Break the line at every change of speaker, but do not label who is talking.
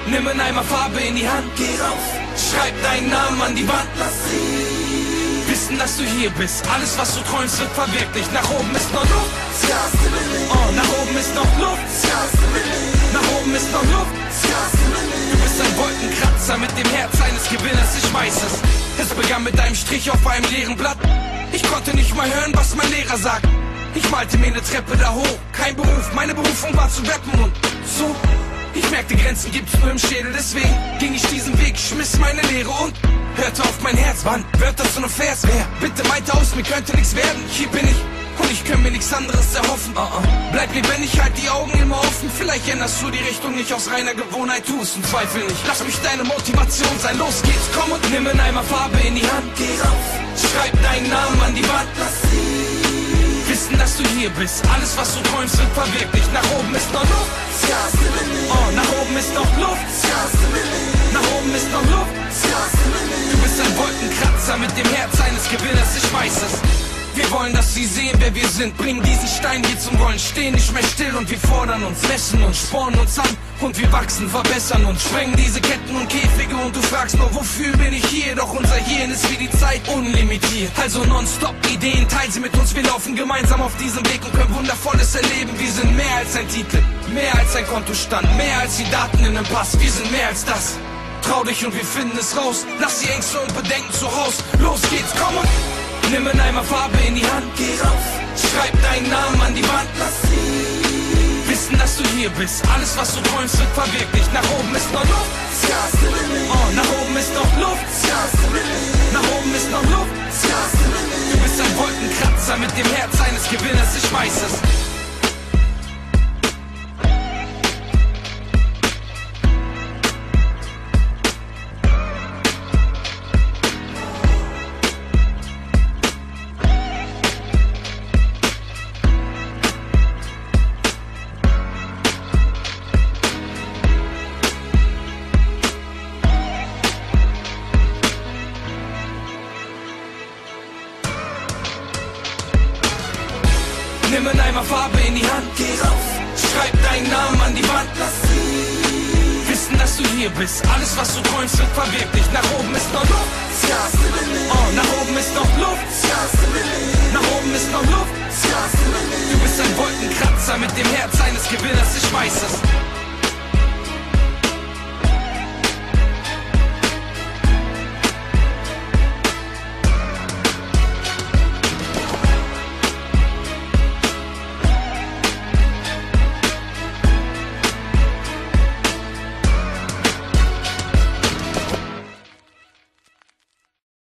Nimm einen Eimer Farbe in die Hand, geh raus, schreib deinen Namen an die Wand, lass sie wissen, dass du hier bist. Alles, was du träumst, wird verwirklicht. Nach oben ist noch Luft, nach oben ist noch Luft, nach oben ist noch Luft. Du bist ein Wolkenkratzer mit dem Herz eines Gewinners, ich weiß es. Es begann mit einem Strich auf einem leeren Blatt. Ich konnte nicht mal hören, was mein Lehrer sagt. Ich malte mir eine Treppe da hoch, kein Beruf, meine Berufung war zu rappen und so. Ich merkte, Grenzen gibt's nur im Schädel, deswegen ging ich diesen Weg, schmiss meine Lehre und hörte auf mein Herz. Wann wird das so ne Vers? Wer bitte meinte aus, mir könnte nichts werden? Hier bin ich und ich kann mir nichts anderes erhoffen. Bleib lebendig, halt die Augen immer offen. Vielleicht änderst du die Richtung nicht aus reiner Gewohnheit, tu es und zweifel nicht. Lass mich deine Motivation sein, los geht's, komm und nimm einen Eimer Farbe in die Hand. Geh raus, schreib deinen Namen an die Wand, lass sie wissen, dass du hier bist. Alles, was du träumst, wird verwirklicht. Nach oben ist noch Luft, nach oben ist noch Luft, nach oben ist noch Luft. Du bist ein Wolkenkratzer mit dem Herz eines Gewinners, ich weiß es. Wir wollen, dass sie sehen, wer wir sind. Bringen diesen Stein hier zum Rollen, stehen nicht mehr still. Und wir fordern uns, messen uns, spornen uns an. Und wir wachsen, verbessern uns, sprengen diese Ketten und Käfige. Und du fragst nur, wofür bin ich hier? Doch unser Hirn ist wie die Zeit unlimitiert. Also nonstop Ideen, teil sie mit uns. Wir laufen gemeinsam auf diesem Weg und können Wundervolles erleben. Wir sind mehr als ein Titel, mehr als ein Kontostand, mehr als die Daten in einem Pass. Wir sind mehr als das. Trau dich und wir finden es raus. Lass die Ängste und Bedenken zu Haus. Los geht's, komm und nimm einen Eimer Farbe in die Hand, geh raus, schreib deinen Namen an die Wand, lass sie wissen, dass du hier bist. Alles, was du träumst, wird verwirklicht. Nach oben ist noch Luft, nach oben ist noch Luft, nach oben ist noch Luft. Du bist ein Wolkenkratzer mit dem Herz eines Gewinners, ich weiß es. Nimm einen Eimer Farbe in die Hand, geh raus, schreib deinen Namen an die Wand, lass sie wissen, dass du hier bist. Alles, was du träumst, wird verwirklicht. Nach oben ist noch Luft, nach oben ist noch Luft, nach oben ist noch Luft. Du bist ein Wolkenkratzer mit dem Herz eines Gewinners, ich weiß es.